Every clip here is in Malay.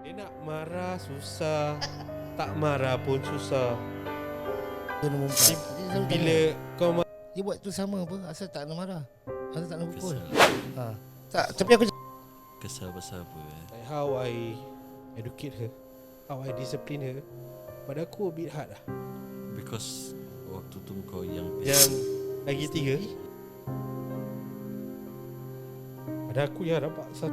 Dia nak marah susah, tak marah pun susah. Dia nombor 4. Dia selalu Bila kau dia buat tu sama apa? Asal tak nak marah, asal tak nak pukul. Kesal. Tak, tapi aku Kesal pasal apa like how I educate her, how I discipline her, pada aku a bit hard lah. Because waktu tu kau yang Yang lagi 3, pada aku yang dapat 1.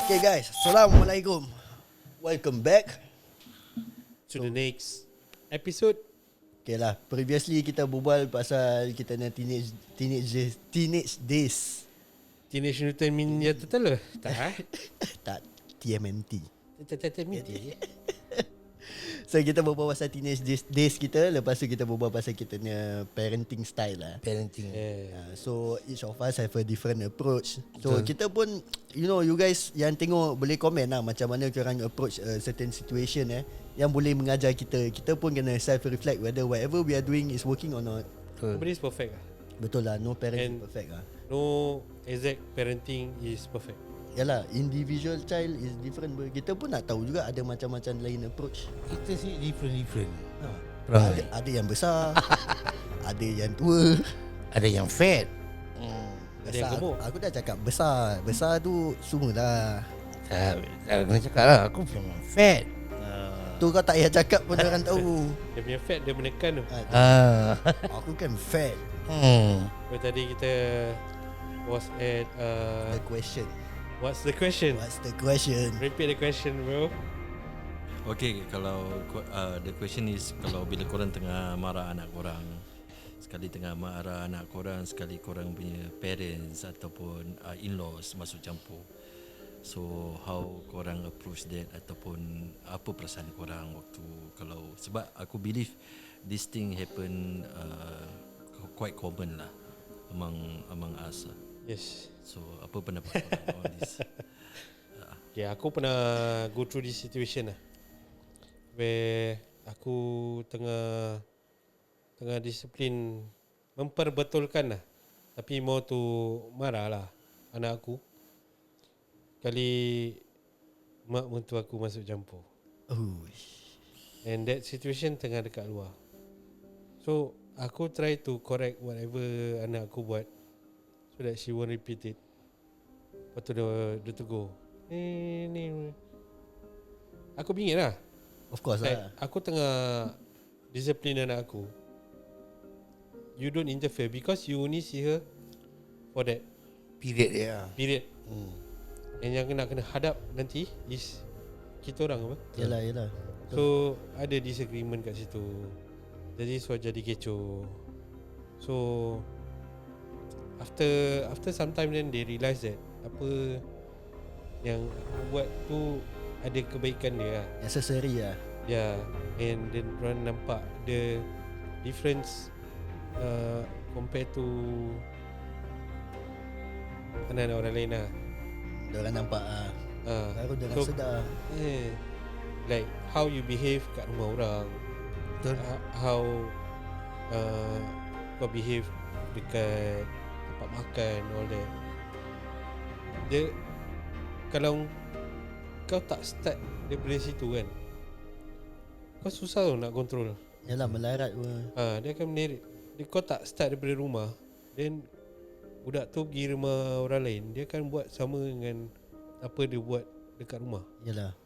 Okay guys, Assalamualaikum. Welcome back To the next episode. Okay lah, previously kita berbual pasal kita nak teenage days. Teenage Mutant Ninja Turtle tak Tak, TMNT. Turtle. So kita berbual pasal teenage days kita. Lepas tu kita berbual pasal kita punya parenting style lah. parenting. So each of us have a different approach. So Betul. kita pun, you know, you guys yang tengok boleh komen lah macam mana korang approach a certain situation yang boleh mengajar kita. Kita pun kena self-reflect whether whatever we are doing is working or not. Nobody's perfect lah. Betul lah, no parent is And- perfect lah. No exact parenting is perfect. Yalah, individual child is different. Kita pun nak tahu juga ada macam-macam lain approach. Kita sih different. Ada yang besar, ada yang tua. Ada yang fat. Ada yang gemuk. Aku dah cakap besar. Besar tu semua dah. Tak kena cakap lah. Aku memang fat. Tu kau tak payah cakap pun orang tahu. Dia punya fat dia menekan tu. Aku kan fat. So, tadi kita was at The question. what's the question? What's the question? Repeat the question, bro. Okay, kalau the question is, kalau bila korang tengah marah anak korang, sekali tengah marah anak korang, sekali korang punya parents ataupun in-laws masuk campur. So how korang approach that, ataupun apa perasaan korang waktu, kalau, sebab aku believe this thing happen quite common lah among us lah. Yes. So apa pendapat korang on this? Okay, aku pernah go through this situation lah, where aku tengah disiplin, memperbetulkan lah, tapi mau tu marah lah anak aku. Kali mak mentua aku masuk campur, and that situation tengah dekat luar. So aku try to correct whatever anak aku buat, so that she won't repeat it. Lepas tu dia tegur, ni aku bingit lah. Of course Like, lah. aku tengah disiplin anak aku. You don't interfere because you only see her for that Period dia. period. And yang kena hadap nanti is kita orang apa. Yalah. So ada disagreement kat situ, jadi jadi kecoh. So after some time, then they realise that apa yang aku buat tu ada kebaikan dia lah. Necessary lah. Yeah, and then orang nampak the difference compared to anak-anak orang lain lah. Diorang nampak baru diorang So, sedar. like how you behave kat rumah orang, Betul. how kau behave dekat tempat makan, all that. Dia, kalau kau tak start daripada situ kan, kau susah tau nak control. Yalah, melarat pun. Dia akan menerit. Kau tak start daripada rumah, then budak tu pergi rumah orang lain, dia akan buat sama dengan apa dia buat dekat rumah. Yalah.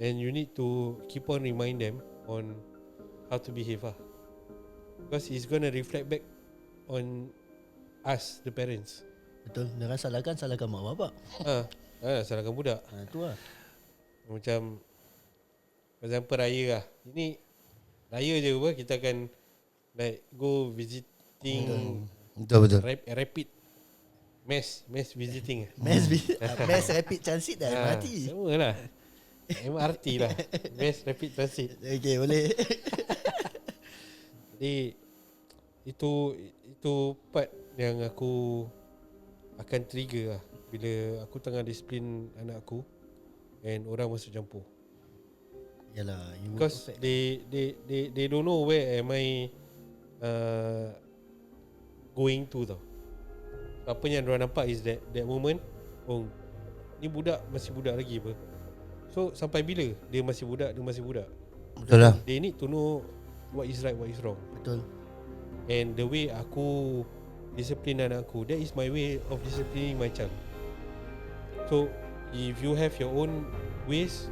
And you need to keep on remind them on how to behave lah, because it's gonna reflect back on us, the parents. Betul. Diorang salahkan mak bapak. Salahkan budak. Tu lah. Macam for example raya lah. Ini raya je apa, kita akan like go visiting, Betul. rapid mass visiting. Mass rapid transit dah MRT. Sama lah, MRT lah, mass rapid transit. Okay, boleh. Jadi itu part yang aku akan trigger lah bila aku tengah disiplin anak aku and orang masuk campur. Yalah, you Because perfect. they don't know where am I going to tau. Apa yang diorang nampak is that moment, oh ni budak masih budak lagi apa. So sampai bila dia masih budak. Betul lah. They need to know what is right, what is wrong. Betul. And the way aku discipline anak aku, that is my way of disciplining my child. So if you have your own ways,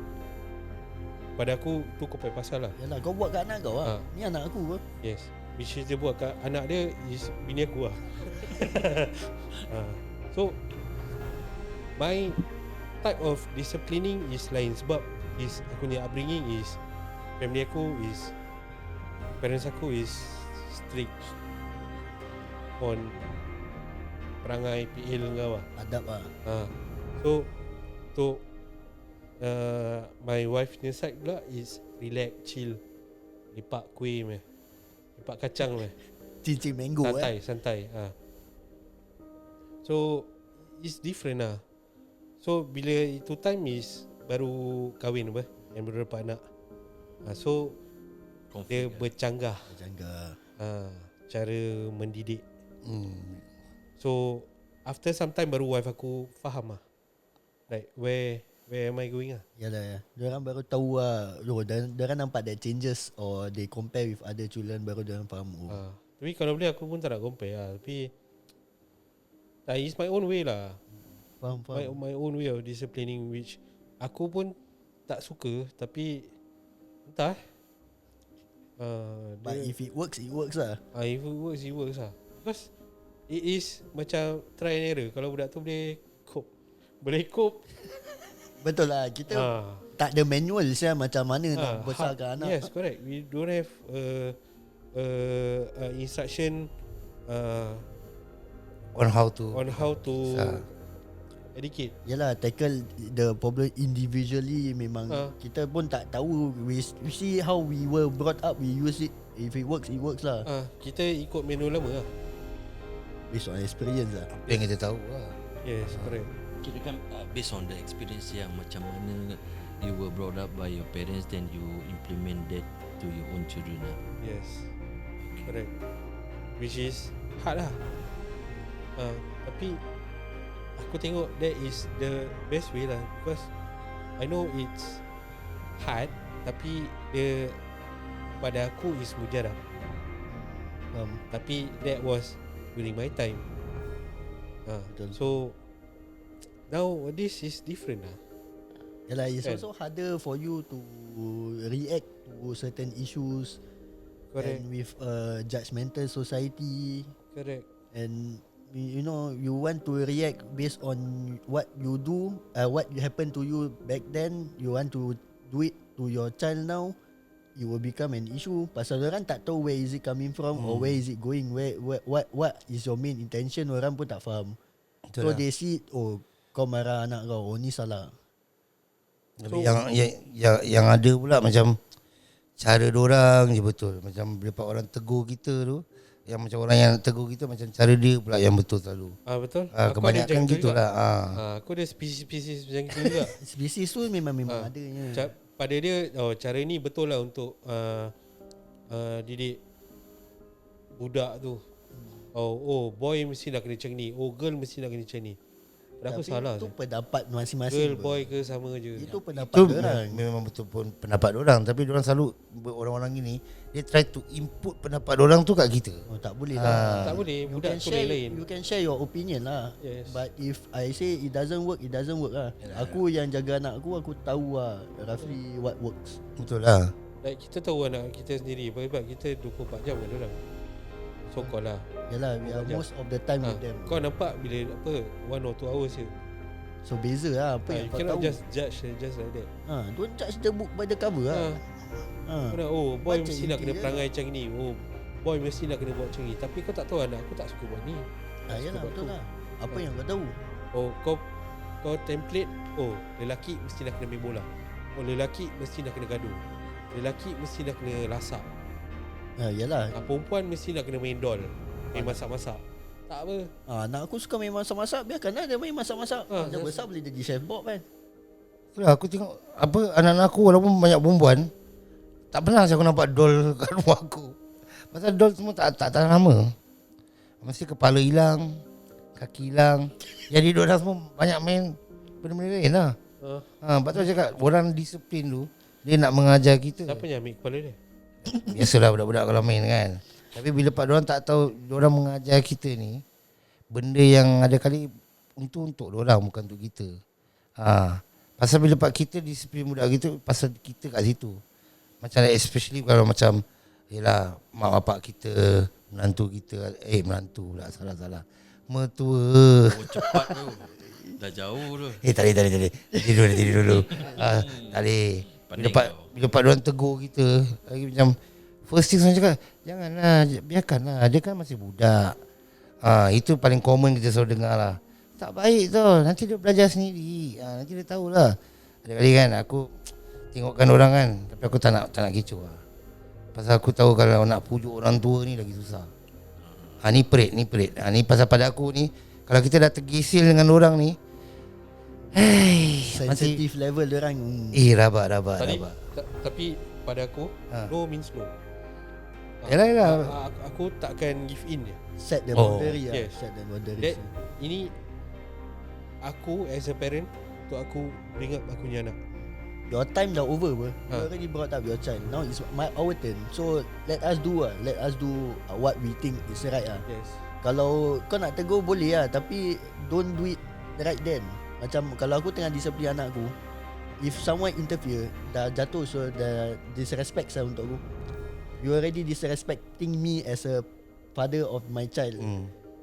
pada aku tu kau punya pasal lah. Yalah, kau buat kat anak kau lah. Ni anak aku apa? Yes. Which is dia buat kat anak dia is bini aku lah. So my type of disciplining is lain sebab is aku punya upbringing is family aku is parents aku is strict on perangai PL kau lah. Adab lah. So untuk my wife punya side pula is relax, chill, lepak kuih meh, lepak kacang meh, Cincin mango santai. So it's different lah. So bila itu time is baru kahwin apa, yang baru dapat anak. So dia bercanggah cara mendidik. So after some time baru wife aku faham lah, like where am I going lah. Yalah ya. Diorang baru tahu lah. Diorang nampak that changes or they compare with other children, baru diorang faham. Tapi kalau boleh aku pun tak nak compare lah. Tapi it's my own way lah. Faham. My own way of disciplining, which aku pun tak suka. Tapi entah But if it works, it works lah. If it works lah. Because it is macam try and error. Kalau budak tu boleh cope Betul lah. Kita tak ada manual saya macam mana nak besarkan anak. Yes, correct. We don't have instruction On how to educate. Yalah, tackle the problem individually. Memang kita pun tak tahu. We see how we were brought up, we use it. If it works, it works lah. Kita ikut manual lama lah. Based on experience lah. apa yang kita tahu lah. Yes, correct. Kira kan based on the experience yang macam mana you were brought up by your parents, then you implement that to your own children lah. Yes, correct. Which is hard lah. Tapi aku tengok that is the best way lah. Because I know it's hard, tapi dia pada aku is mujarab. Tapi that was during my time. So now this is different lah. Yalah, it's also harder for you to react to certain issues. Correct. And with a judgmental society. Correct. And you know, you want to react based on what you do, what happened to you back then. You want to do it to your child now. It will become an issue. Pasal orang tak tahu where is it coming from or where is it going. What is your main intention? Orang pun tak faham. Betul so lah. they see, kau marah anak kau, ni salah. Tapi yang ada pula macam cara dorang je betul. Macam lepas orang tegur kita tu, yang macam orang yang tegur kita, macam cara dia pula yang betul selalu. Betul. Kebanyakan gitulah. Aku ada spesies macam itu juga. Spesies tu memang adanya. Pada dia cara ni betul lah untuk didik budak tu. Boy mesti nak kena macam ni, girl mesti nak kena macam ni. Pada aku salah. Itu pendapat masing-masing. Girl boy ke sama je. Itu pendapat Itu orang. memang betul pun pendapat orang. Tapi orang selalu, orang-orang ini, dia try to input pendapat orang tu kat kita. Tak boleh lah. Tak boleh. You Budak can tu share, lain. you can share your opinion lah. Yes. But if I say it doesn't work, it doesn't work lah. Aku yang jaga anak aku tahu lah roughly what works. Betul lah. Like kita tahu anak kita sendiri, sebab kita 24 jam dengan orang. So call lah. Yalah, we are most of the time with them. Kau nampak bila 1 or 2 hours je. So beza lah apa yang You kau cannot tahu. just judge just like that. Don't judge the book by the cover lah. Boy Baca mesti nak kena inti perangai macam ni. Boy mesti nak kena buat macam ni. Tapi kau tak tahu anak aku tak suka buat ni. Yalah, betul lah. Apa yang kau tahu. Kau template. Lelaki mesti nak kena main bola. Lelaki mesti nak kena gaduh. Lelaki mesti nak kena lasak. Yalah. Perempuan mesti nak kena main doll. Main masak-masak. Tak apa. Anak aku suka main masak-masak, biarkanlah dia main masak-masak. Dia besar boleh jadi chef Bob kan. Itulah aku tengok anak-anak aku walaupun banyak perempuan, tak pernah aku nampak doll kat rumah aku. Pasal doll semua tak tahan lama. Mesti kepala hilang, kaki hilang. Jadi diorang semua banyak main benda-benda lain lah. Lepas tu cakap orang disiplin tu, dia nak mengajar kita. Siapa yang ambil kepala dia? Biasalah budak-budak kalau main kan. Tapi bila pak diorang tak tahu, diorang mengajar kita ni benda yang ada kali untuk diorang, bukan untuk kita. Pasal bila pak kita disiplin budak gitu, pasal kita kat situ. Macam especially kalau macam yelah mak bapak kita, menantu kita, menantu pula, salah. Mertua. Cepat tu. Dah jauh tu. Tak boleh. Tidur dulu. Tak boleh. Bila pak diorang tegur kita, lagi macam first thing saya cakap, janganlah, biarkanlah, dia kan masih budak. Itu paling common kita selalu dengar lah. Tak baik tau, nanti dia belajar sendiri. Nanti dia tahulah. Ada kali kan aku tengokkan orang kan, tapi aku tak nak kecoh lah. Pasal aku tahu kalau nak pujuk orang tua ni lagi susah. Ni perit. Ni pasal pada aku ni, kalau kita dah tergisil dengan orang ni, sensitive level dia orang. Rabak. Tapi pada aku, no means no. Yalah. Aku takkan give in je. Set the boundary lah. Yes. Set the boundary. Ini aku as a parent, untuk aku bring up aku punya anak. Your time dah over bro. You already brought up your child. Now it's our turn. So let us do what we think is right lah. Yes. Kalau kau nak tegur boleh lah, tapi don't do it right then. Macam kalau aku tengah disiplin anak aku, if someone interfere, dah jatuh, so dah disrespect saya untuk aku. You already disrespecting me as a father of my child.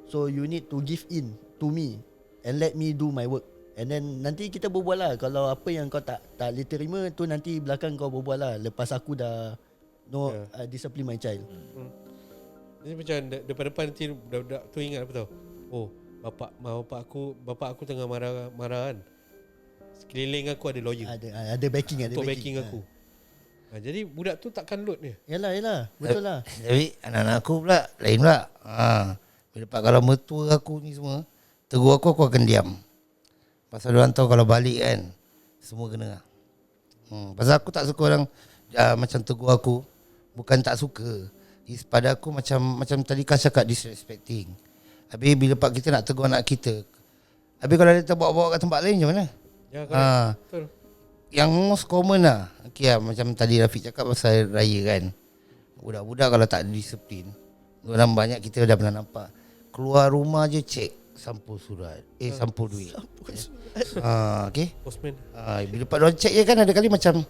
So you need to give in to me and let me do my work. And then nanti kita berbual lah. Kalau apa yang kau tak boleh terima tu, nanti belakang kau berbual lah. Lepas aku dah discipline my child. Jadi macam depan-depan nanti budak-budak tu ingat apa tau? Oh, bapak aku tengah marah kan. Sekeliling aku ada lawyer. Ada backing. Untuk backing aku. Jadi budak tu takkan load dia. Yalah, betul lah. Tapi anak-anak aku pula lain pula. Bila pak kalau mertua aku ni semua tegur aku akan diam. Pasal diorang tahu kalau balik kan, semua kena. Pasal aku tak suka orang macam tegur aku. Bukan tak suka, pada aku macam tadi kan cakap disrespecting. Habis bila pak kita nak tegur anak kita, habis kalau dia terbawa-bawa kat tempat lain macam mana? Ya, betul. Yang most common lah, macam tadi Rafiq cakap pasal raya kan. Budak-budak kalau tak ada disiplin, orang banyak kita dah pernah nampak, keluar rumah je cek sampul surat, sampul duit. Okay. Postman. Bila pak diorang cek je kan, ada kali macam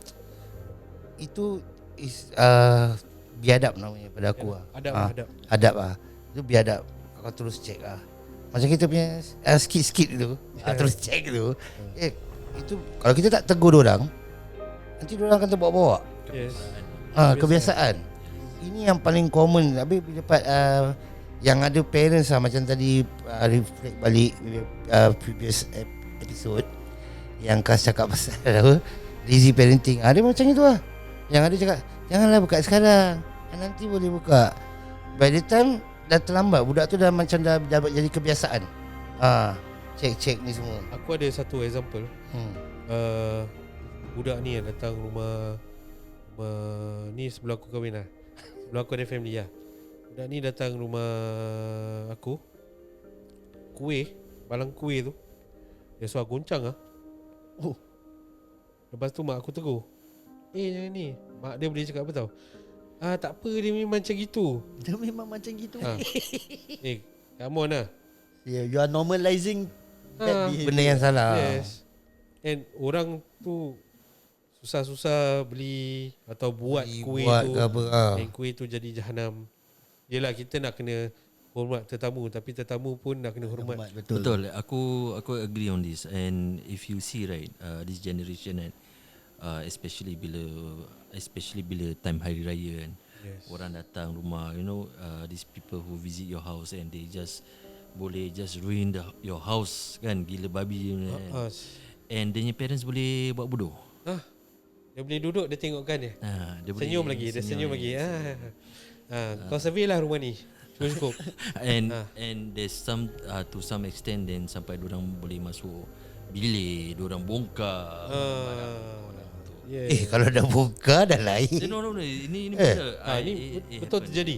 itu is biadab namanya pada aku lah. Adab lah. Itu biadab. Kau terus cek lah. Macam kita punya skit-skit tu, terus cek tu. Itu kalau kita tak tegur orang, nanti orang akan terbawa-bawa. Yes. Kebiasaan. Ini yang paling common. Habis bila yang ada parents lah, macam tadi reflect balik previous episode yang Kas cakap pasal lazy parenting. Dia macam itu lah. Yang ada cakap, janganlah buka sekarang, nanti boleh buka. By the time dah terlambat, budak tu dah macam dah jadi kebiasaan. Cek ni semua. Aku ada satu example. Budak ni yang datang rumah ni sebelum aku kahwin lah. Sebelum aku ada family lah. Budak ni datang rumah aku, balang kuih tu dia suar goncang lah. Lepas tu mak aku tegur, jangan ni. Mak dia boleh cakap apa tau? Tak apa, dia memang macam gitu. Dia memang macam gitu. Come on lah. You are normalizing bad behavior. Benda yang salah. Yes. And orang tu susah-susah beli atau buat kuih tu, dan kuih tu jadi jahanam. Yelah, kita nak kena hormat tetamu, tapi tetamu pun nak kena hormat. Betul. Aku agree on this. And if you see right, this generation kan, especially bila time hari raya kan, orang datang rumah, these people who visit your house and they just boleh just ruin your house kan, gila babi kan. And dia parents boleh buat bodoh. Dia boleh duduk, dia tengokkan dia. Dia senyum lagi. Kau survey lah rumah ni. Cukup. And there's some to some extent, then sampai diorang boleh masuk bilik, diorang bongkar. Kalau dah bongkar dah lain. No. Ini betul. Ini betul terjadi.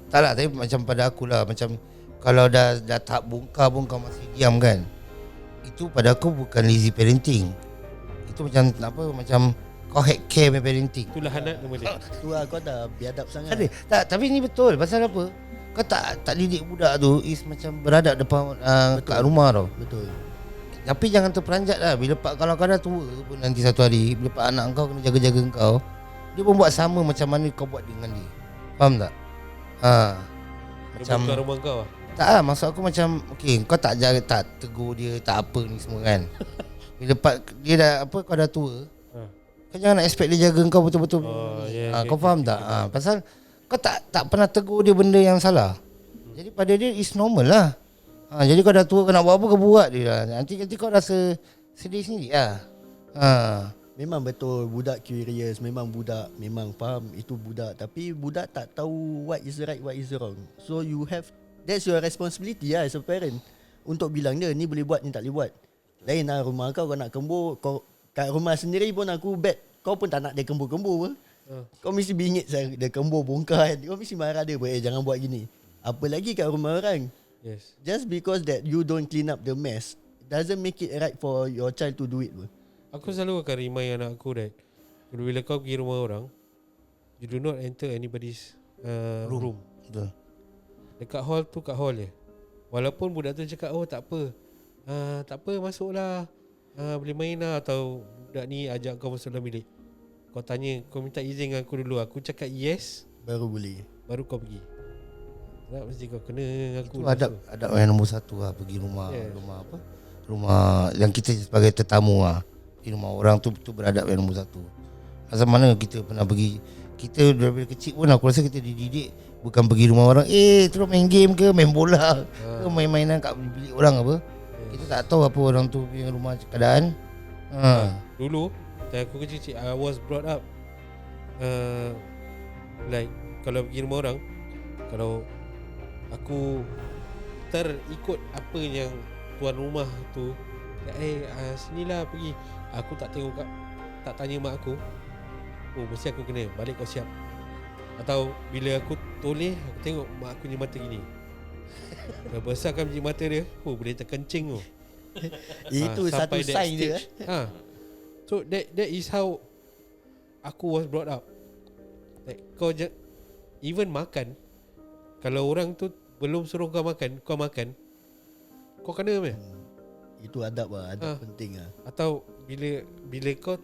Tak lah, tapi macam pada aku lah, macam kalau dah tak bongkar masih diam kan, itu pada aku bukan lazy parenting. Itu macam apa, macam kau heck care punya parenting. Itulah anak nama dia. Tu lah kau dah biadab sangat. Ada. Tak, tapi ni betul. Pasal apa? Kau tak didik budak tu is macam beradab depan kat rumah tau. Betul. Tapi jangan terperanjat lah. Bila kalau kau dah tua pun nanti satu hari, bila pak anak kau kena jaga-jaga kau, dia pun buat sama macam mana kau buat dengan dia. Faham tak? Macam Macam rumah kau lah. tak lah, maksud aku macam okay, kau tak jaga, tak tegur dia, tak apa ni semua kan. Bila dia dah apa, kau dah tua, kau jangan nak expect dia jaga kau betul-betul. Kau faham tak? Pasal kau tak pernah tegur dia benda yang salah. Jadi pada dia is normal lah. Jadi kau dah tua, kau nak buat apa kau buat dia lah. Nanti kau rasa sedih sendiri lah. Memang betul budak curious, memang budak memang faham itu budak, tapi budak tak tahu what is right, what is wrong. So you have, that's your responsibility lah as a parent, untuk bilang dia ni boleh buat, ni tak boleh buat. Lain lah rumah kau nak kembur, kau kat rumah sendiri pun aku bet kau pun tak nak dia kembur-kembur pun. Kau mesti bingit dia kembur bongkar kan. Kau mesti marah dia pun, jangan buat gini. Apa lagi kat rumah orang. Yes. Just because that you don't clean up the mess doesn't make it right for your child to do it pun. Aku selalu akan remind anak aku that bila kau pergi rumah orang, you do not enter anybody's room. Betul. Dekat hall tu kat hall je. Walaupun budak tu cakap tak apa, tak apa masuklah, boleh main lah, atau budak ni ajak kau masuk dalam bilik, kau tanya, kau minta izin dengan aku dulu, aku cakap yes, Baru boleh. baru kau pergi. Tak mesti kau kena dengan aku. Itu adab yang nombor satu lah. Pergi rumah, rumah apa, rumah yang kita sebagai tetamu lah. Di rumah orang tu beradab yang nombor satu. Pasal mana kita pernah pergi, kita dari kecil pun aku rasa kita dididik bukan pergi rumah orang terus main game ke, main bola ke, main-mainan kat bilik orang apa. Kita tak tahu apa orang tu punya rumah keadaan. Dulu time aku kecil, I was brought up like kalau pergi rumah orang, kalau aku terikut apa yang tuan rumah tu, sinilah pergi, aku tak tengok tak tanya mak aku, mesti aku kena balik, kau siap. Atau bila aku toleh, aku tengok mak aku punya mata gini, dah besarkan biji mata dia, boleh terkencing tu. Itu satu sampai that sign dia. stage. So that is how aku was brought up. Like kau even makan, kalau orang tu belum suruh kau makan, kau makan, kau kena apa? Itu adab lah, adab penting lah. Atau bila kau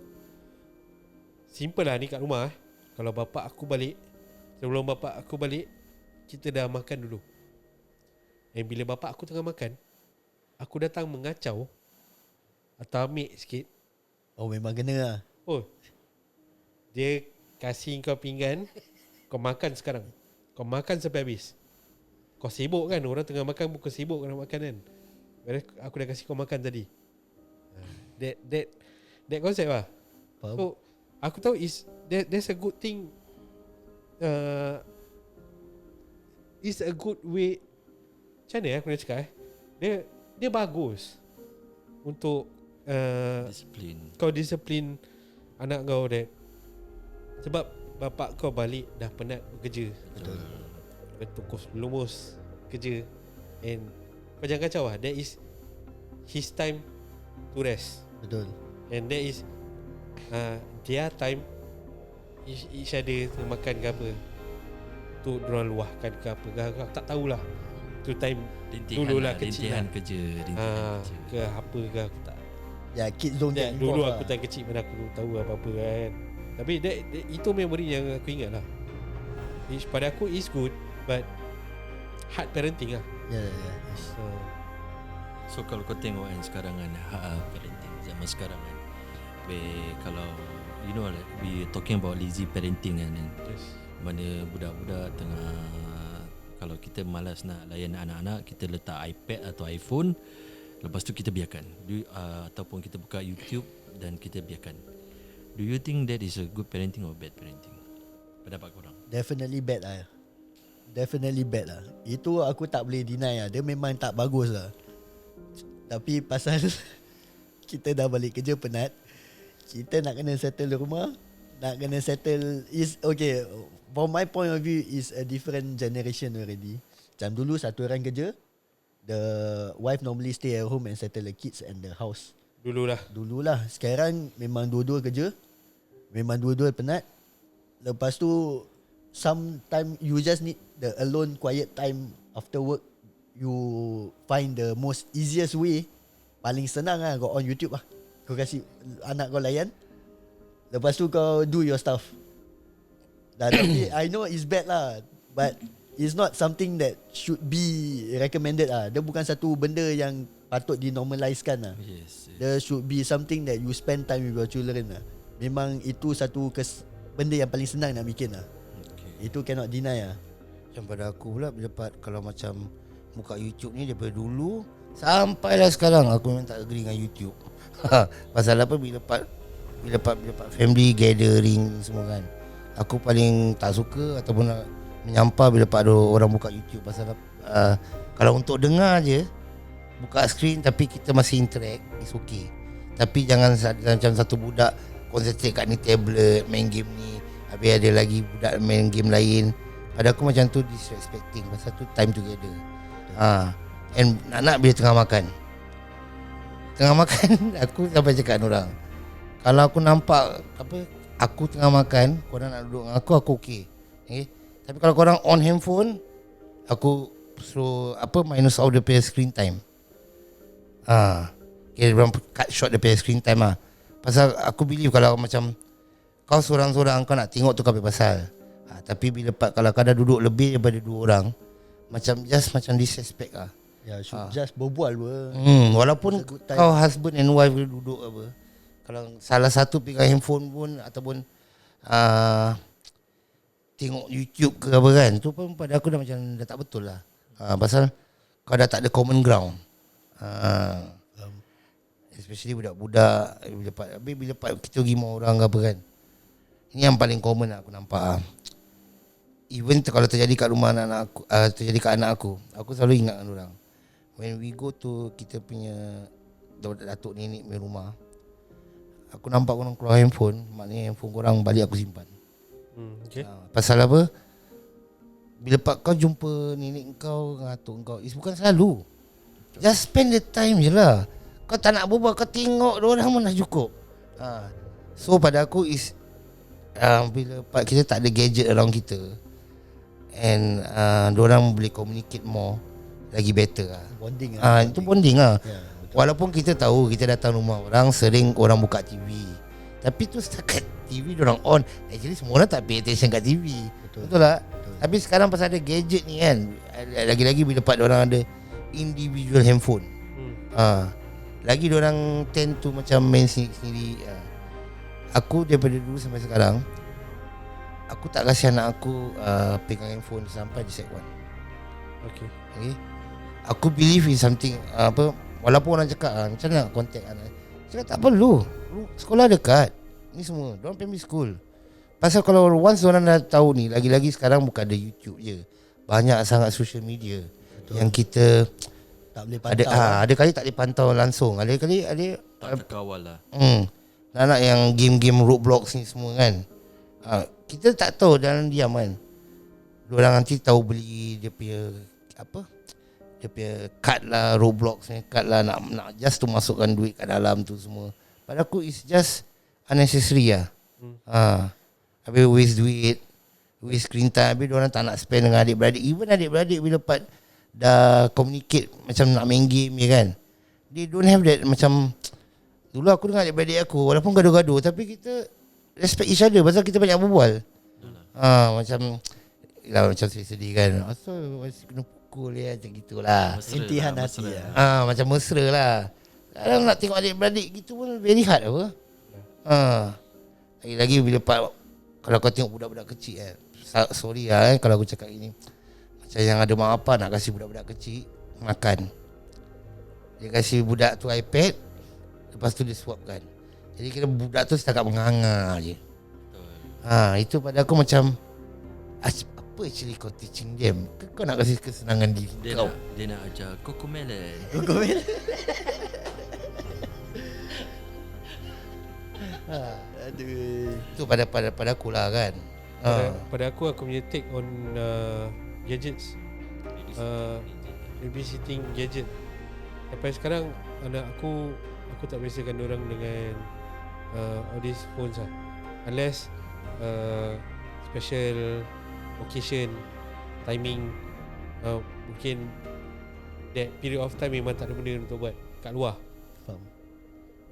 simple lah ni kat rumah, kalau bapak aku balik, sebelum bapak aku balik, kita dah makan dulu. Dan bila bapak aku tengah makan, aku datang mengacau atau ambil sikit, Memang kena lah. dia kasih kau pinggan, kau makan sekarang, kau makan sampai habis. Kau sibuk kan, orang tengah makan, kau sibuk nak makan kan. Aku dah kasih kau makan tadi. That concept lah. Faham? So aku tahu there's a good thing, it's a good way. Macam mana aku nak cakap dia bagus untuk Disiplin. kau disiplin anak kau that. Sebab bapak kau balik dah penat bekerja. Betul. Pukul lumus kerja, and kau jangan kacau lah. That is his time to rest, Betul. and that is their time each other makan ke apa, tu diorang luahkan ke apa ke, aku tak tahulah. Tu time dululah kecil rintihan lah. kerja, Ke apa ke aku tak. Ya, kids don't get Dulu involved aku lah. time kecil mana aku tahu apa-apa kan. Tapi itu memory yang aku ingat lah. Pada aku is good, but hard parenting lah. Ya. Yes. So kalau kau tengok kan sekarang kan, parenting zaman sekarang kan, kalau you know like, we talking about lazy parenting kan, Yes. mana budak-budak tengah, kalau kita malas nak layan anak-anak, kita letak iPad atau iPhone, lepas tu kita biarkan, ataupun kita buka YouTube dan kita biarkan. Do you think that is a good parenting or bad parenting? Pendapat korang? Definitely bad lah. Definitely bad lah. Itu aku tak boleh deny lah. Dia memang tak bagus lah. Tapi pasal kita dah balik kerja penat, kita nak kena settle rumah, nak kena settle is okay. From my point of view is a different generation already. Macam dulu satu orang kerja, the wife normally stay at home and settle the kids and the house. Dululah. Sekarang memang dua-dua kerja. Memang dua-dua penat. Lepas tu sometime you just need the alone quiet time after work. You find the most easiest way. Paling senang lah, kau on YouTube lah. Kau kasih anak kau layan. Lepas tu kau do your stuff. Tapi I know it's bad lah, but it's not something that should be recommended lah. Dia bukan satu benda yang patut dinormalizekan lah. Yes. There should be something that you spend time with your children lah. Memang itu satu benda yang paling senang nak bikin lah. Itu cannot deny lah. Macam pada aku pula, bila kalau macam buka YouTube ni daripada dulu sampailah sekarang, aku memang tak agree dengan YouTube. Pasal apa, bila part family gathering semua kan, aku paling tak suka ataupun menyampah bila part orang buka YouTube. Pasal kalau untuk dengar je, buka screen tapi kita masih interact, it's okay. Tapi jangan macam satu budak concentrate kat ni tablet, main game ni, habis ada lagi budak main game lain. Pada aku macam tu disrespecting. Pasal tu time together. And anak bila tengah makan aku sampai cakap dengan orang, kalau aku nampak aku tengah makan, korang nak duduk dengan aku okay. Tapi kalau korang on handphone, aku suruh minus out the screen time. Orang cut short the screen time lah. Pasal aku believe kalau macam kau seorang-seorang kau nak tengok tu kau pasal. Tapi bila kalau kau dah duduk lebih daripada 2 orang, macam disrespect lah. Ya, should just berbual ber. Walaupun kau husband and wife duduk apa, kalau salah satu pegang handphone pun ataupun tengok YouTube ke apa kan, tu pun pada aku dah macam dah tak betul lah. Pasal kau dah tak ada common ground. Especially budak-budak bila kita pergi rumah orang ke apa kan. Ini yang paling common lah aku nampak. Even kalau terjadi kat rumah anak aku, terjadi kat anak aku selalu ingat dengan orang. When we go to kita punya datuk nenek punya rumah, aku nampak korang keluar handphone, maknanya handphone korang balik aku simpan. Okay. Pasal apa? Bila kau jumpa nenek kau dengan atuk kau, bukan selalu. Just spend the time je lah. Kau tak nak berbual, kau tengok diorang pun dah cukup. So pada aku bila kita tak ada gadget around kita, and diorang boleh communicate more, lagi better lah. Bonding lah. Itu bonding lah. Ya, walaupun kita tahu kita datang rumah orang, sering orang buka TV, tapi tu setakat TV diorang on. Actually semua orang tak pay attention kat TV. Betul lah. Tapi sekarang pasal ada gadget ni kan, lagi-lagi bila diorang ada individual handphone, lagi diorang tend to macam main sendiri. Aku daripada dulu sampai sekarang, aku tak kasih anak aku pegang handphone sampai di Sec 1. Okay. Aku believe in something, walaupun orang cakap macam mana nak contact anak, cakap tak perlu, sekolah dekat ni semua, diorang primary school. Pasal kalau once diorang dah tahu ni, lagi-lagi sekarang bukan ada YouTube je, banyak sangat social media. Betul. Yang kita tak boleh pantau. Ada kali tak boleh pantau langsung, ada kali tak terkawal lah. Anak yang game-game Roblox ni semua kan, kita tak tahu dalam diam kan, diorang nanti tahu beli dia punya dia punya card lah, Roblox ni card lah, nak just tu masukkan duit kat dalam tu semua. Pada aku it's just unnecessary lah. Habis waste duit, waste screen time. Habis diorang tak nak spend dengan adik-beradik. Even adik-beradik bila dah communicate macam nak main game je kan, they don't have that. Macam dulu aku dengan adik-beradik aku, walaupun gaduh-gaduh, tapi kita respect each other pasal kita banyak berbual. Macam sedih kan, asal masih kena pukul ya, macam gitulah. Intihan hati lah. Macam mesra lah. Kadang nak tengok adik-beradik gitu pun very hard apa. Lagi-lagi bila kalau kau tengok budak-budak kecil kan, sorry lah kalau aku cakap gini, macam yang ada mak apa nak kasih budak-budak kecil makan, dia kasih budak tu iPad, lepas tu dia suapkan. Jadi kira budak tu setakat menganga je. Itu pada aku macam apa actually kau teaching them? Kau nak kasih kesenangan diri kau. Dia nak ajar Cocomelon. Aduh. Itu pada aku lah kan. Pada aku punya take on gadgets, babysitting gadget. Sampai sekarang anak aku tak biasakan orang dengan all these phones lah. Unless special occasion, timing, mungkin that period of time memang tak ada benda untuk buat kat luar. Faham.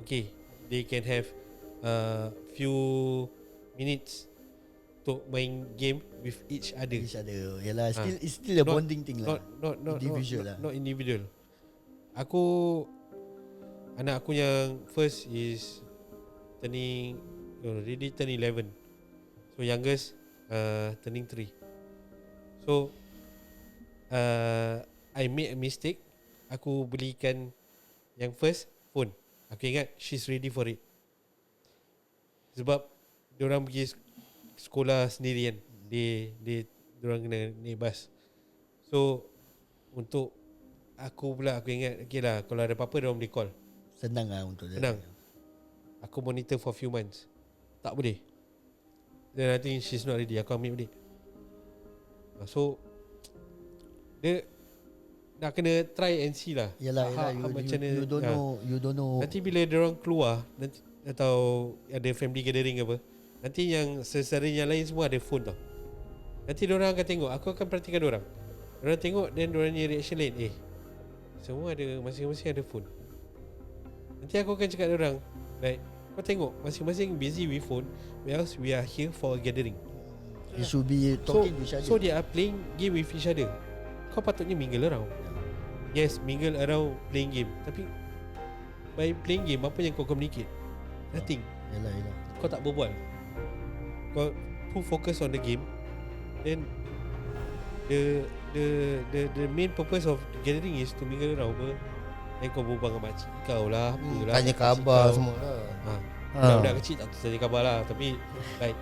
Okay, they can have few minutes untuk main game with each other. Yalah, it's still a bonding thing lah. Not individual lah. Not individual. Anak aku yang first is already turn 11. So youngest turning 3. So I made a mistake. Aku belikan yang first phone. Aku ingat she's ready for it. Sebab diorang pergi sekolah sendirian. Diorang kena naik bas. So untuk aku pula, aku ingat okay lah, kalau ada apa-apa diorang boleh call. Senang lah untuk dia. Senang. Aku monitor for few months. Tak boleh. Then I think she's not ready. Aku ambil balik. So dia nak kena try and see lah. Yalah, you don't know. Nanti bila diorang keluar nanti, atau ada family gathering apa, nanti yang sesara yang lain semua ada phone tau. Nanti diorang akan tengok. Aku akan perhatikan diorang. Diorang tengok, then diorang punya reaction lain. Semua ada, masing-masing ada phone. Nanti aku akan cakap diorang, like, kau tengok masing-masing busy with phone, whereas we are here for a gathering. You should be talking to each other. So they are playing game with each other. Kau patutnya mingle around. Yes, mingle around playing game. Tapi by playing game, apa yang kau communicate? Nothing. Yalah. Kau tak berbual. Kau full focus on the game. Then the main purpose of gathering is to mingle around apa. Then kau berbual dengan makcik kau lah, apalah, tanya khabar semua lah. Budak-budak kecil tak tanya khabar lah. Tapi like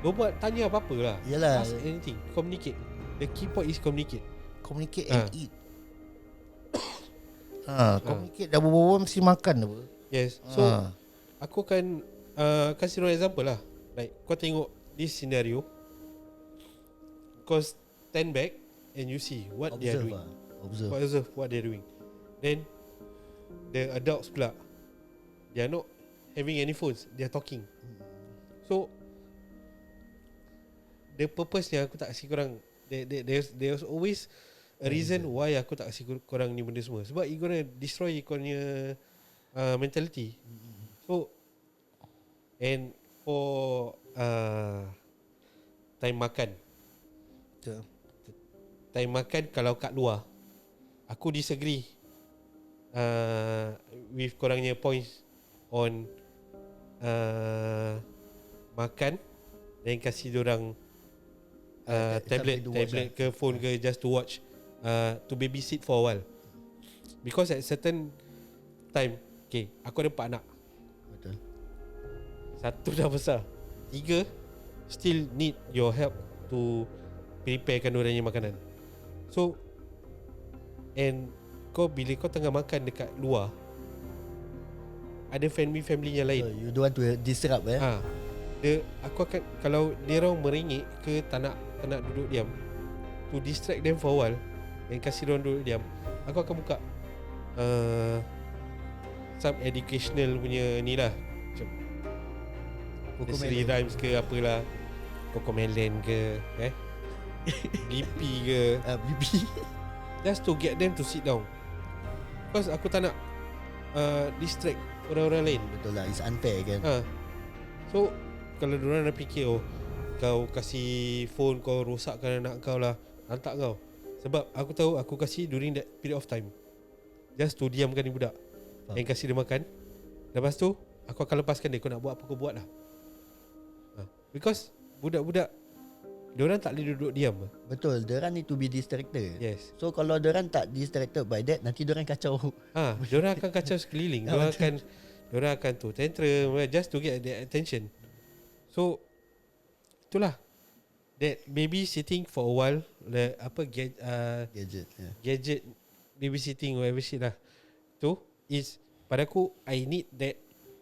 berbual, tanya apa-apa lah. Yalah. Ask anything. Communicate. The key point is communicate. Communicate and eat. Communicate dah berbual mesti makan apa. Yes. So aku akan kasih one example lah. Like kau tengok this scenario, kau stand back and you see what they are doing. Observe what they are doing. Then the adults pula, they are not having any phones, they are talking. So the purpose yang aku tak kasih korang, there's always a reason why aku tak kasih korang ni benda semua. Sebab it gonna destroy korangnya mentality. So and for time makan, time makan kalau kat luar, aku disagree with korangnya points on makan dan kasih diorang tablet ke phone ke just to watch, to babysit for a while. Because at certain time, okay, aku ada 4 anak. Betul. 1 dah besar, 3 still need your help to preparekan diorangnya makanan. So and bila kau tengah makan dekat luar, ada family yang lain. So you don't want to disrupt Aku akan, kalau dia orang merengek ke tak nak duduk diam, to distract them for a while dan kasih dia orang duduk diam, aku akan buka some educational punya ni lah, macam nursery rhymes ke apalah, Cocomelon ke Blippi ke Blippi, just to get them to sit down. Because aku tak nak distract orang-orang lain. Betul lah, it's unfair kan. So kalau diorang dah fikir, kau kasih phone, kau rosakkan anak kau lah, lantak kau. Sebab aku tahu aku kasih during that period of time, just to diamkan ni budak dan kasih dia makan. Lepas tu aku akan lepaskan dia, kau nak buat apa kau buat lah. Because budak-budak diorang tak boleh duduk diam. Betul, diorang need to be distracted. Yes. So kalau diorang tak distracted by that, nanti diorang kacau. Diorang akan kacau sekeliling. Diorang akan tu tantrum just to get their attention. So itulah, that baby sitting for a while, gadget babysitting, whatever shit lah, tu is, pada aku, I need that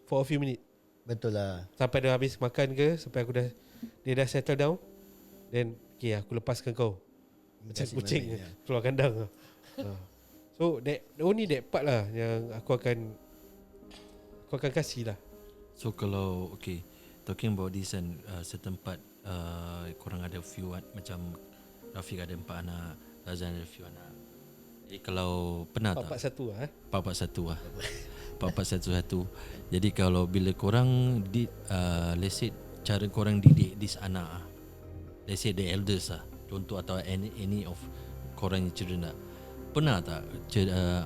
for a few minutes. Betul lah. Sampai dia habis makan ke, sampai dia dah settle down, then okay, aku lepaskan kau macam kucing keluar kandang. So only that part lah yang aku akan kasih lah. So kalau okay, talking about this and certain part, korang ada few macam Rafiq ada 4 anak, Razan ada few anak. Jadi kalau pernah tak 4-1 lah 4-1 lah 4-1-1. Jadi kalau bila korang let's say cara korang didik this anak, let's say the elders lah, contoh, atau any of korang yang children lah, pernah tak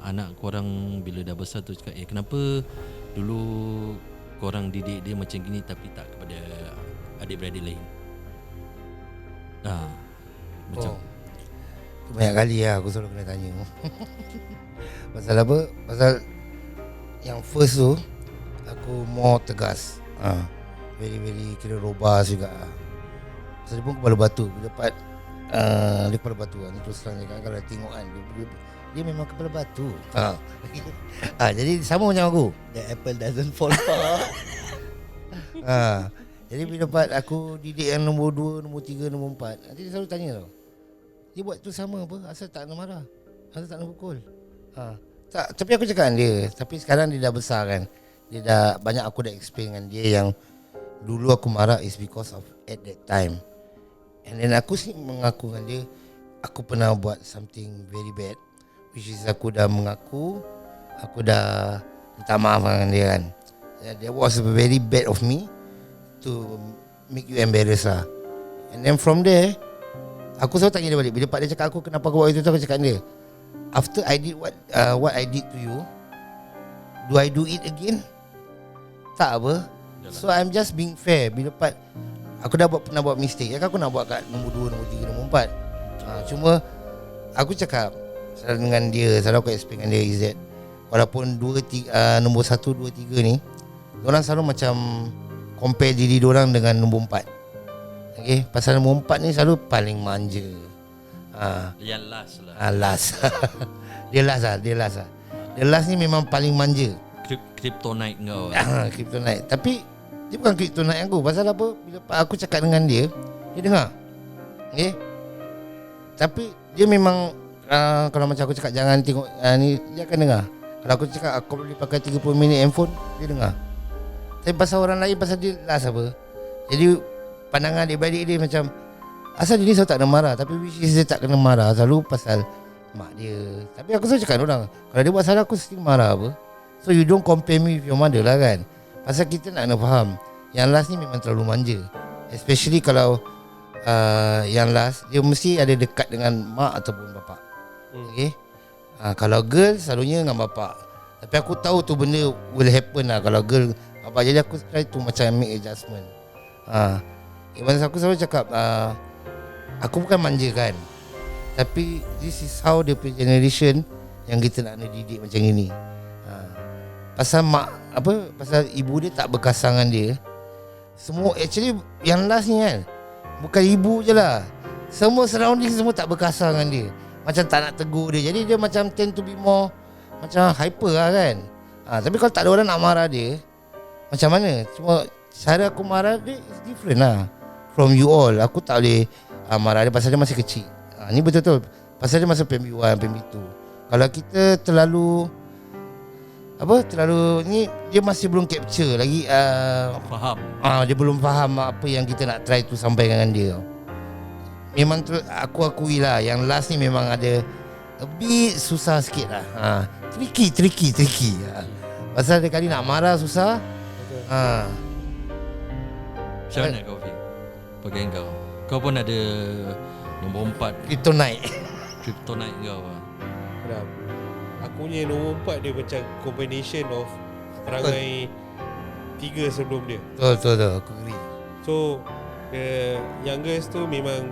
anak korang bila dah besar tu cakap kenapa dulu korang didik dia macam gini tapi tak kepada adik-beradik lain? Macam Banyak kali lah aku selalu kena tanya. Pasal apa? Pasal yang first tu aku more tegas. Very kira robust juga. Pasal dia pun kepala batu. Dia dapat dia kepala batu kan. Terus terang je kan, kalau tengok kan dia memang kepala batu. Jadi sama macam aku. The apple doesn't fall far. Jadi bila dapat aku didik yang nombor 2, nombor 3, nombor 4, nanti dia selalu tanya tau, dia buat tu sama apa? Asal tak nak marah, asal tak nak pukul. Tak, tapi aku cakap dengan dia, tapi sekarang dia dah besar kan, dia dah banyak, aku dah explain dengan dia yang dulu aku marah is because of at that time. And then aku sih mengaku dengan dia, aku pernah buat something very bad, which is aku dah mengaku, aku dah minta maaf dengan dia kan. That was very bad of me to make you embarrassed lah. And then from there, aku selalu tanya dia balik. Bila Pak dia cakap aku kenapa aku buat itu, aku cakap dia, after I did what I did to you, do I do it again? Tak apa. So I'm just being fair. Bila Pak, aku dah pernah buat mistake, aku nak buat kat nombor 2, nombor 3, nombor 4. Cuma aku cakap selalu dengan dia, selalu aku explain dengan dia is that walaupun nombor 1, 2, 3 ni, diorang selalu macam compare diri diorang dengan nombor 4. Okay, pasal nombor 4 ni selalu paling manja. yang last lah. Last. Dia last lah. Dia last ni memang paling manja. Kryptonite kau lah. Kryptonite. Tapi dia bukan kryptonite aku. Pasal apa? Bila aku cakap dengan dia, dia dengar. Okay. Tapi dia memang kalau macam aku cakap jangan tengok ni, dia akan dengar. Kalau aku cakap aku boleh pakai 30 minit handphone, dia dengar. Tapi pasal orang lain, pasal dia last apa, jadi pandangan adik-beradik dia macam asal dia ni selalu tak kena marah, tapi which is dia tak kena marah selalu pasal mak dia. Tapi aku selalu cakap dengan orang, kalau dia buat salah aku still marah apa. So you don't compare me with your mother lah kan. Pasal kita nak kena faham, yang last ni memang terlalu manja. Especially kalau yang last, dia mesti ada dekat dengan mak ataupun bapak. Okay. Kalau girl selalunya dengan bapak. Tapi aku tahu tu benda will happen lah kalau girl bapak. Jadi aku try to macam make adjustment. Masa aku selalu cakap aku bukan manja kan, tapi this is how the generation yang kita nak didik macam ini. Pasal pasal ibu dia tak berkasar dengan dia. Semua actually yang last ni kan, bukan ibu je lah, semua surrounding semua tak berkasar dengan dia. Macam tak nak tegur dia. Jadi dia macam tend to be more macam hyper lah kan. Tapi kalau tak ada orang nak marah dia, macam mana? Cuma cara aku marah dia is different lah from you all. Aku tak boleh marah dia pasal dia masih kecil. Ni betul-betul pasal dia masih PMB1, PMB2. Kalau kita terlalu ni, dia masih belum capture lagi, Faham. dia belum faham apa yang kita nak try to sampaikan dengan dia. Memang aku akui lah, yang last ni memang ada a bit susah sikit lah. Tricky. Pasal dia kali nak marah susah. Macam mana kau Fik? Pakai kau. Kau pun ada nombor 4 Kryptonite. Kryptonite kau lah. Aku punya nombor 4 dia macam combination of perangai 3 sebelum dia. Betul aku agree. So the youngest tu memang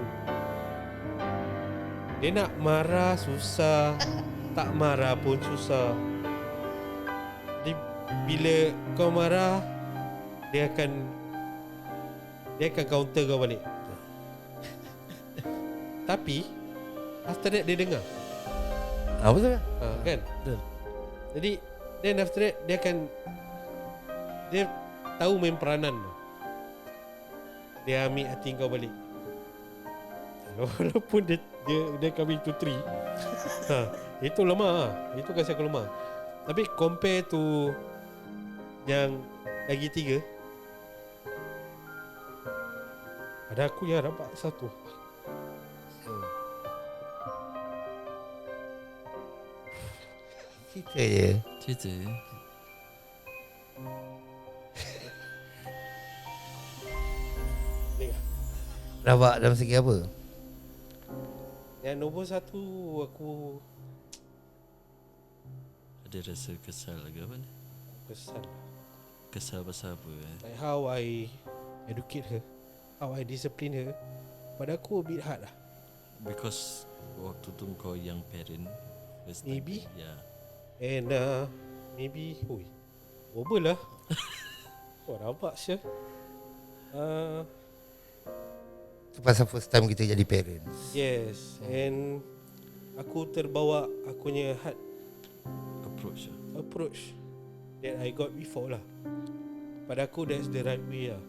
dia nak marah susah, tak marah pun susah. Bila kau marah, dia akan counter kau balik. Tapi after that dia dengar. Betul lah. Kan? Betul. Jadi then after that dia tahu main peranan tu. Dia ambil hati kau balik. Walaupun dia coming to 3. Itu lemah. Itu kasi aku lemah. Tapi compare to yang lagi 3, ada aku yang dapat 1. So, cerita je. Cerita. Rabak dalam segi apa? Yang nombor 1 aku Ada rasa kesal ke apa ni? kesal. Kesal pasal apa Like how I educate her, how I discipline her. Pada aku a bit hard lah. Because waktu tu kau young parent first time. Maybe. Yeah. And maybe over lah. Wah rabak sih. Itu pasal first time kita jadi parents. Yes. And aku terbawa akunya hard approach that I got before lah. Pada aku that's the right way lah.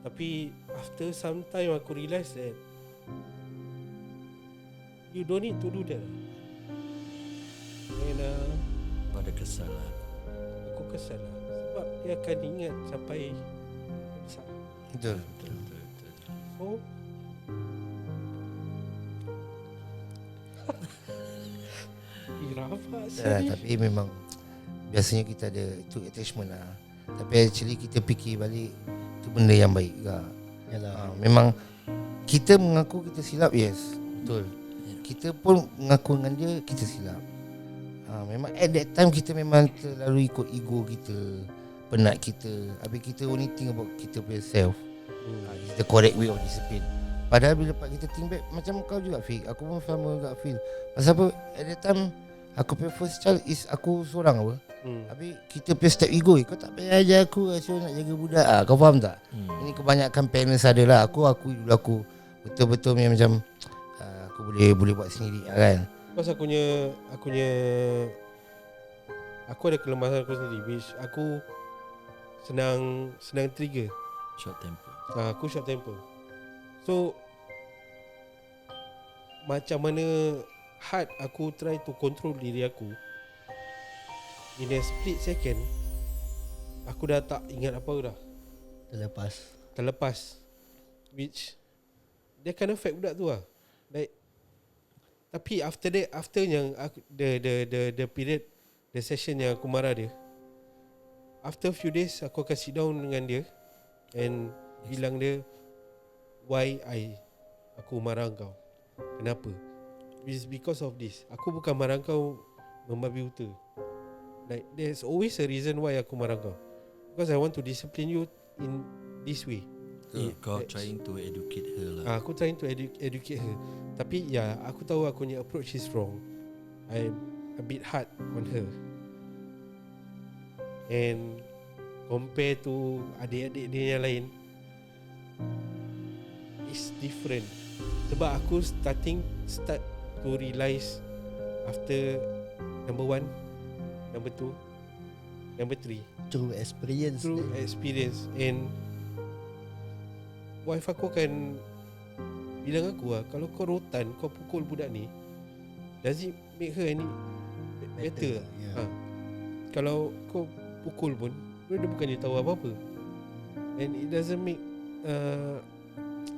Tapi after some time aku realise that you don't need to do that lah. And Pada kesal lah. aku kesal lah. Sebab dia akan ingat sampai besar. Betul. Betul. So rabak sih. Tapi memang biasanya kita ada itu attachment lah. Tapi actually kita fikir balik itu benda yang baik juga. Yalah. Memang kita mengaku kita silap, yes, betul. Kita pun mengaku dengan dia kita silap. Memang at that time kita memang terlalu ikut ego kita, penat kita. Habis kita only think about kita punya self. It's the correct way of discipline. Padahal bila kita think back, macam kau juga Fik, aku pun sama juga feel. Pasal apa, at that time aku punya first child is aku seorang apa. Habis kita punya step ego, kau tak payah ajar aku Asyik nak jaga budak. Kau faham tak? Ini kebanyakan parents ada lah. Aku dulu aku betul-betul macam aku boleh buat sendiri kan. Pas aku ada kelemahan aku sendiri, which aku senang trigger. Short temper. Aku short temper. So macam mana hard aku try to control diri aku, in a split second aku dah tak ingat apa dah, terlepas, which dia akan affect budak tu lah. Like, tapi after yang aku, the period, the session yang aku marah dia, after few days aku akan sit down dengan dia and bilang dia why aku marah kau, kenapa. It's because of this. Aku bukan marah kau membabi buta. Like there's always a reason why aku marah kau, because I want to discipline you in this way. Kau trying to educate her lah. Aku trying to educate her. Tapi ya, aku tahu aku punya approach is wrong. I'm a bit hard on her. And compare to adik-adik dia yang lain, it's different. Sebab aku start to realise after number 1, number 2, number 3, Through experience. And wife aku akan bilang aku lah, kalau kau rotan, kau pukul budak ni, does it make her any better? Yeah. Kalau kau pukul pun, dia bukannya tahu apa-apa. And it doesn't make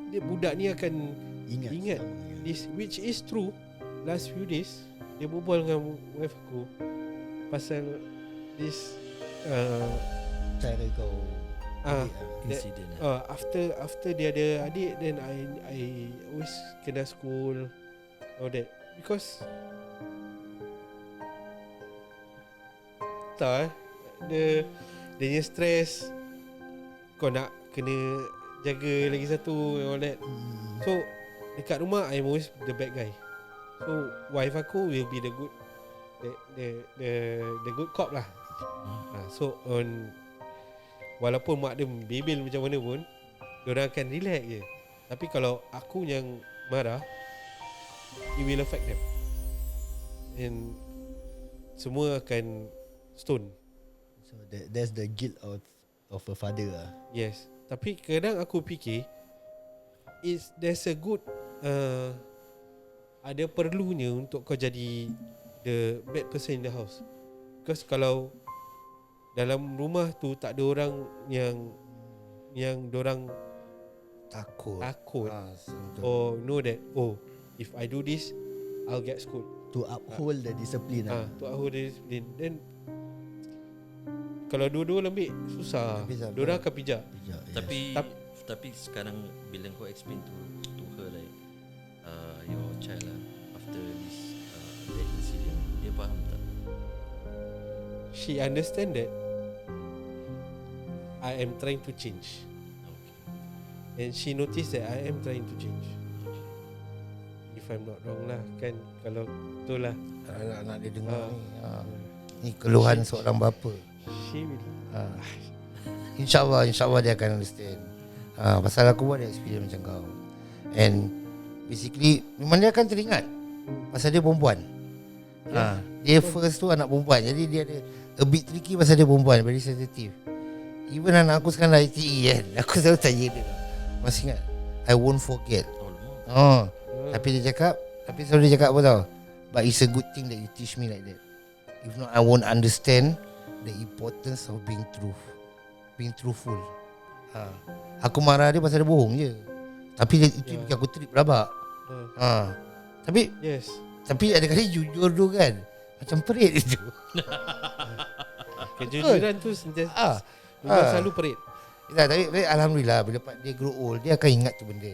dia budak ni akan ingat this, which is true. Last few days dia berbual dengan wife aku pasal this Cara kau Incident after dia ada adik, then I always kena school all that, because dia punya stress, kau nak kena jaga lagi satu all that. So dekat rumah I'm always the bad guy. So wife aku will be the good, the good cop lah. So walaupun mak dia bebel macam mana pun, diorang akan relax je. Tapi kalau aku yang marah, it will affect them, and semua akan stone. So that's the guilt of a father lah. Yes. Tapi kadang aku fikir there's a good ada perlunya untuk kau jadi the bad person in the house. Because kalau dalam rumah tu tak ada orang yang dorang Takut. takut Betul. or know that if I do this I'll get schooled. To uphold the discipline To uphold the discipline. Then kalau dua-dua lembik susah. Pijak. Diorang akan pijak. Tapi sekarang bila kau explain to her like your child lah after this that incident, dia faham tak? She understand that I am trying to change. Okay. And she noticed that I am trying to change. If I'm not wrong lah kan. Kalau betul lah, Anak-anak dia dengar Ah. ni. Ni keluhan seorang bapa. she will. InsyaAllah dia akan understand. Pasal aku buat dia experience macam kau. And basically memang dia akan teringat pasal dia perempuan. Dia first tu anak perempuan. Jadi dia ada a bit tricky pasal dia perempuan, very sensitive. Even anak aku sekarang dah ITE kan, aku selalu tanya dia, masih ingat I won't forget. Tapi selalu dia cakap apa tau, but it's a good thing that you teach me like that. If not I won't understand the importance of being truthful. Aku marah dia pasal dia bohong je. Tapi itu bikin aku trip rabak. Tapi Yes. ada kali jujur tu kan macam perit je. Kejujuran tu sentiasa selalu perit. Tapi alhamdulillah bila dia grow old dia akan ingat tu benda.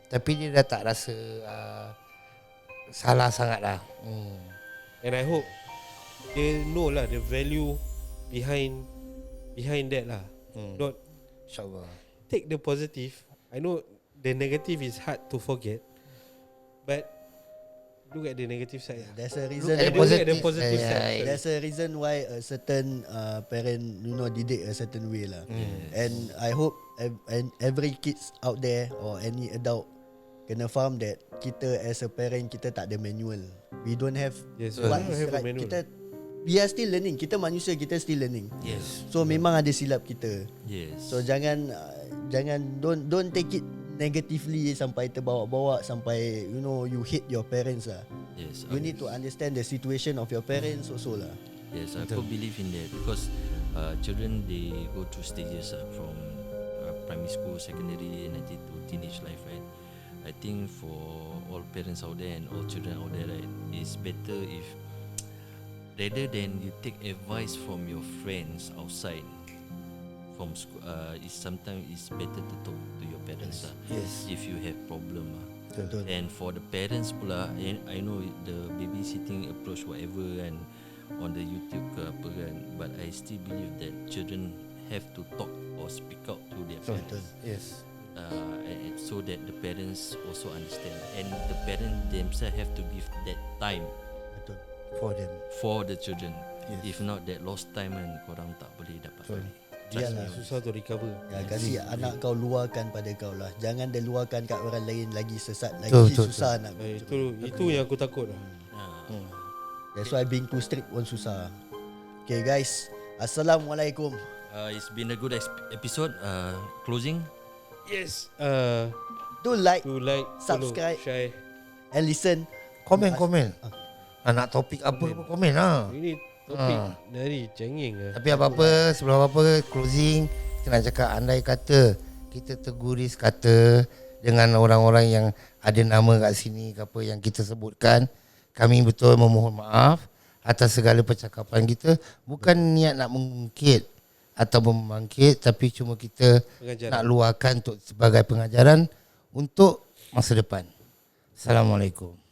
Tapi dia dah tak rasa salah sangat lah. And I hope they know lah the value behind that lah. Don't InsyaAllah. take the positive. I know the negative is hard to forget, but look at the negative side. There's a Look reason. at the positive side. There's a reason why a certain parent didik a certain way lah. And I hope every kids out there or any adult kena faham that kita as a parent kita tak ada manual. We don't have Yes, what we don't is have a right. manual. We are still learning. Kita manusia, kita still learning. Yes. So memang ada silap kita. Yes. So jangan don't take it negatively sampai terbawa-bawa sampai you hate your parents lah. Yes. You need to understand the situation of your parents also lah. Yes, aku believe in that because children they go through stages from primary school, secondary, and until to teenage life, right? I think for all parents out there and all children out there, right, it's better if rather than you take advice from your friends outside from school, sometimes it's better to talk to your parents lah. Yes. If you have problem lah. Betul. And for the parents pula, I know the babysitting approach whatever kan on the YouTube ke apa kan, but I still believe that children have to talk or speak out to their parents. Yes. And so that the parents also understand, and the parents themselves have to give that time Betul. For them. for the children. Yes. If not, that lost time kan korang tak boleh dapat balik. Iyalah. Susah to recover. Ya, kasih anak kau luahkan pada kau lah. Jangan dia luahkan kat orang lain lagi sesat, lagi Betul, susah nak. Itu yang aku takut lah. That's why being too strict pun susah. Okay guys, Assalamualaikum. It's been a good episode. Closing. Yes. Do like To like, Subscribe. follow, share. and listen. Komen. Nak topik apa komen lah. Ini topik dari cengeng lah. Tapi apa-apa, sebelum apa-apa closing, kita nak cakap andai kata kita terguris kata dengan orang-orang yang ada nama kat sini ke apa yang kita sebutkan, kami betul memohon maaf atas segala percakapan kita. Bukan niat nak mengungkit atau membangkit, tapi cuma kita Pengajaran. nak luahkan untuk sebagai pengajaran untuk masa depan. Assalamualaikum.